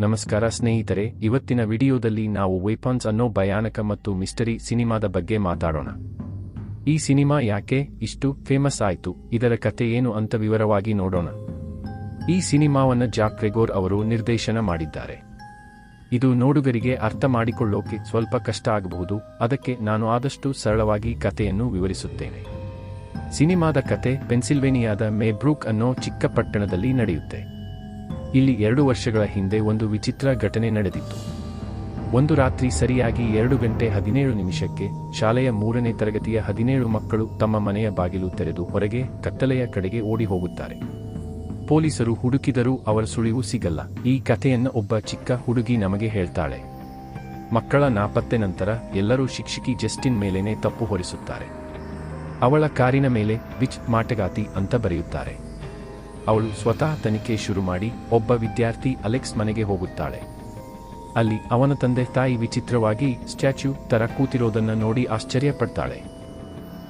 ನಮಸ್ಕಾರ ಸ್ನೇಹಿತರೆ, ಇವತ್ತಿನ ವಿಡಿಯೋದಲ್ಲಿ ನಾವು ವೆಪನ್ಸ್ ಅನ್ನೋ ಭಯಾನಕ ಮತ್ತು ಮಿಸ್ಟರಿ ಸಿನಿಮಾದ ಬಗ್ಗೆ ಮಾತಾಡೋಣ. ಈ ಸಿನಿಮಾ ಯಾಕೆ ಇಷ್ಟು ಫೇಮಸ್ ಆಯ್ತು, ಇದರ ಕತೆ ಏನು ಅಂತ ವಿವರವಾಗಿ ನೋಡೋಣ. ಈ ಸಿನಿಮಾವನ್ನು ಜಾಕ್ ಗ್ರೆಗೋರ್ ಅವರು ನಿರ್ದೇಶನ ಮಾಡಿದ್ದಾರೆ. ಇದು ನೋಡುಗರಿಗೆ ಅರ್ಥ ಮಾಡಿಕೊಳ್ಳೋಕೆ ಸ್ವಲ್ಪ ಕಷ್ಟ ಆಗಬಹುದು, ಅದಕ್ಕೆ ನಾನು ಆದಷ್ಟು ಸರಳವಾಗಿ ಕಥೆಯನ್ನು ವಿವರಿಸುತ್ತೇನೆ. ಸಿನಿಮಾದ ಕತೆ ಪೆನ್ಸಿಲ್ವೇನಿಯಾದ ಮೇಬ್ರೂಕ್ ಅನ್ನೋ ಚಿಕ್ಕ ಪಟ್ಟಣದಲ್ಲಿ ನಡೆಯುತ್ತೆ. ಇಲ್ಲಿ 2 ವರ್ಷಗಳ ಹಿಂದೆ ಒಂದು ವಿಚಿತ್ರ ಘಟನೆ ನಡೆದಿತ್ತು. ಒಂದು ರಾತ್ರಿ ಸರಿಯಾಗಿ 2:17 ಶಾಲೆಯ 3ನೇ ತರಗತಿಯ 17 ಮಕ್ಕಳು ತಮ್ಮ ಮನೆಯ ಬಾಗಿಲು ತೆರೆದು ಹೊರಗೆ ಕತ್ತಲೆಯ ಕಡೆಗೆ ಓಡಿ ಹೋಗುತ್ತಾರೆ. ಪೊಲೀಸರು ಹುಡುಕಿದರೂ ಅವರ ಸುಳಿವು ಸಿಗಲ್ಲ. ಈ ಕಥೆಯನ್ನು ಒಬ್ಬ ಚಿಕ್ಕ ಹುಡುಗಿ ನಮಗೆ ಹೇಳ್ತಾಳೆ. ಮಕ್ಕಳ ನಾಪತ್ತೆ ನಂತರ ಎಲ್ಲರೂ ಶಿಕ್ಷಕಿ ಜಸ್ಟಿನ್ ಮೇಲೇನೆ ತಪ್ಪು ಹೊರಿಸುತ್ತಾರೆ. ಅವಳ ಕಾರಿನ ಮೇಲೆ ವಿಚ್ ಮಾಟಗಾತಿ ಅಂತ ಬರೆಯುತ್ತಾರೆ. ಅವಳು ಸ್ವತಃ ತನಿಖೆ ಶುರು ಮಾಡಿ ಒಬ್ಬ ವಿದ್ಯಾರ್ಥಿ ಅಲೆಕ್ಸ್ ಮನೆಗೆ ಹೋಗುತ್ತಾಳೆ. ಅಲ್ಲಿ ಅವನ ತಂದೆ ತಾಯಿ ವಿಚಿತ್ರವಾಗಿ ಸ್ಟ್ಯಾಚ್ಯೂ ತರ ಕೂತಿರೋದನ್ನ ನೋಡಿ ಆಶ್ಚರ್ಯಪಡ್ತಾಳೆ.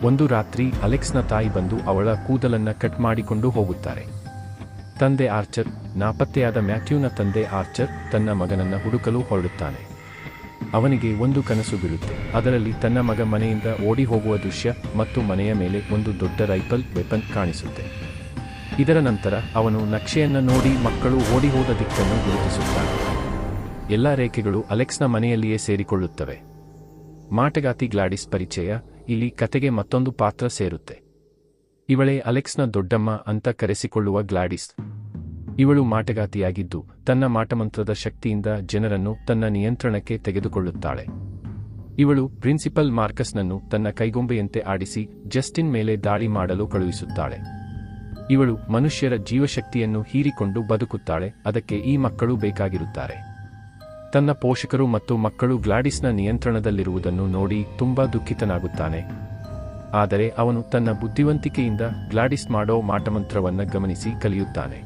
ಒಂದು ರಾತ್ರಿ ಅಲೆಕ್ಸ್ನ ತಾಯಿ ಬಂದು ಅವಳ ಕೂದಲನ್ನ ಕಟ್ ಮಾಡಿಕೊಂಡು ಹೋಗುತ್ತಾರೆ. ತಂದೆ ಆರ್ಚರ್, ನಾಪತ್ತೆಯಾದ ಮ್ಯಾಥ್ಯೂನ ತಂದೆ ಆರ್ಚರ್ ತನ್ನ ಮಗನನ್ನ ಹುಡುಕಲು ಹೊರಡುತ್ತಾನೆ. ಅವನಿಗೆ ಒಂದು ಕನಸು ಬೀಳುತ್ತೆ. ಅದರಲ್ಲಿ ತನ್ನ ಮಗ ಮನೆಯಿಂದ ಓಡಿ ಹೋಗುವ ದೃಶ್ಯ ಮತ್ತು ಮನೆಯ ಮೇಲೆ ಒಂದು ದೊಡ್ಡ ರೈಫಲ್ ವೆಪನ್ ಕಾಣಿಸುತ್ತೆ. ಇದರ ನಂತರ ಅವನು ನಕ್ಷೆಯನ್ನು ನೋಡಿ ಮಕ್ಕಳು ಓಡಿ ಹೋದ ದಿಕ್ಕನ್ನು ಗುರುತಿಸುತ್ತಾನೆ. ಎಲ್ಲ ರೇಖೆಗಳು ಅಲೆಕ್ಸ್ನ ಮನೆಯಲ್ಲಿಯೇ ಸೇರಿಕೊಳ್ಳುತ್ತವೆ. ಮಾಟಗಾತಿ ಗ್ಲಾಡಿಸ್ ಪರಿಚಯ. ಇಲ್ಲಿ ಕತೆಗೆ ಮತ್ತೊಂದು ಪಾತ್ರ ಸೇರುತ್ತೆ. ಇವಳೇ ಅಲೆಕ್ಸ್ನ ದೊಡ್ಡಮ್ಮ ಅಂತ ಕರೆಸಿಕೊಳ್ಳುವ ಗ್ಲಾಡಿಸ್. ಇವಳು ಮಾಟಗಾತಿಯಾಗಿದ್ದು ತನ್ನ ಮಾಟಮಂತ್ರದ ಶಕ್ತಿಯಿಂದ ಜನರನ್ನು ತನ್ನ ನಿಯಂತ್ರಣಕ್ಕೆ ತೆಗೆದುಕೊಳ್ಳುತ್ತಾಳೆ. ಇವಳು ಪ್ರಿನ್ಸಿಪಲ್ ಮಾರ್ಕಸ್ನನ್ನು ತನ್ನ ಕೈಗೊಂಬೆಯಂತೆ ಆಡಿಸಿ ಜಸ್ಟಿನ್ ಮೇಲೆ ದಾಳಿ ಮಾಡಲು ಕಳುಹಿಸುತ್ತಾಳೆ. ಇವಳು ಮನುಷ್ಯರ ಜೀವಶಕ್ತಿಯನ್ನು ಹೀರಿಕೊಂಡು ಬದುಕುತ್ತಾಳೆ. ಅದಕ್ಕೆ ಈ ಮಕ್ಕಳು ಬೇಕಾಗಿರುತ್ತಾರೆ. ತನ್ನ ಪೋಷಕರು ಮತ್ತು ಮಕ್ಕಳು ಗ್ಲಾಡಿಸ್ನ ನಿಯಂತ್ರಣದಲ್ಲಿರುವುದನ್ನು ನೋಡಿ ತುಂಬಾ ದುಃಖಿತನಾಗುತ್ತಾನೆ. ಆದರೆ ಅವನು ತನ್ನ ಬುದ್ಧಿವಂತಿಕೆಯಿಂದ ಗ್ಲಾಡಿಸ್ ಮಾಡೋ ಮಾಟಮಂತ್ರವನ್ನ ಗಮನಿಸಿ ಕಲಿಯುತ್ತಾನೆ.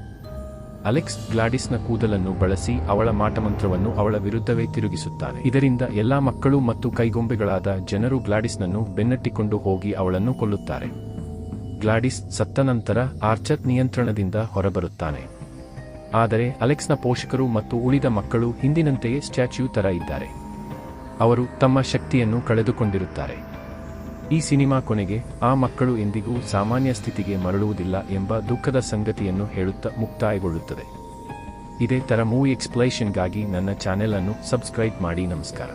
ಅಲೆಕ್ಸ್ ಗ್ಲಾಡಿಸ್ನ ಕೂದಲನ್ನು ಬಳಸಿ ಅವಳ ಮಾಟಮಂತ್ರವನ್ನು ಅವಳ ವಿರುದ್ಧವೇ ತಿರುಗಿಸುತ್ತಾನೆ. ಇದರಿಂದ ಎಲ್ಲಾ ಮಕ್ಕಳು ಮತ್ತು ಕೈಗೊಂಬೆಗಳಾದ ಜನರು ಗ್ಲಾಡಿಸ್ನನ್ನು ಬೆನ್ನಟ್ಟಿಕೊಂಡು ಹೋಗಿ ಅವಳನ್ನು ಕೊಲ್ಲುತ್ತಾರೆ. ಗ್ಲಾಡಿಸ್ ಸತ್ತ ನಂತರ ಆರ್ಚರ್ ನಿಯಂತ್ರಣದಿಂದ ಹೊರಬರುತ್ತಾನೆ. ಆದರೆ ಅಲೆಕ್ಸ್ನ ಪೋಷಕರು ಮತ್ತು ಉಳಿದ ಮಕ್ಕಳು ಹಿಂದಿನಂತೆಯೇ ಸ್ಟ್ಯಾಚ್ಯೂ ತರ ಇದ್ದಾರೆ. ಅವರು ತಮ್ಮ ಶಕ್ತಿಯನ್ನು ಕಳೆದುಕೊಂಡಿರುತ್ತಾರೆ. ಈ ಸಿನಿಮಾ ಕೊನೆಗೆ ಆ ಮಕ್ಕಳು ಎಂದಿಗೂ ಸಾಮಾನ್ಯ ಸ್ಥಿತಿಗೆ ಮರಳುವುದಿಲ್ಲ ಎಂಬ ದುಃಖದ ಸಂಗತಿಯನ್ನು ಹೇಳುತ್ತಾ ಮುಕ್ತಾಯಗೊಳ್ಳುತ್ತದೆ. ಇದೇ ತರ ಮೂವಿ ಎಕ್ಸ್ಪ್ಲನೇಷನ್ಗಾಗಿ ನನ್ನ ಚಾನೆಲ್ ಅನ್ನು ಸಬ್ಸ್ಕ್ರೈಬ್ ಮಾಡಿ. ನಮಸ್ಕಾರ.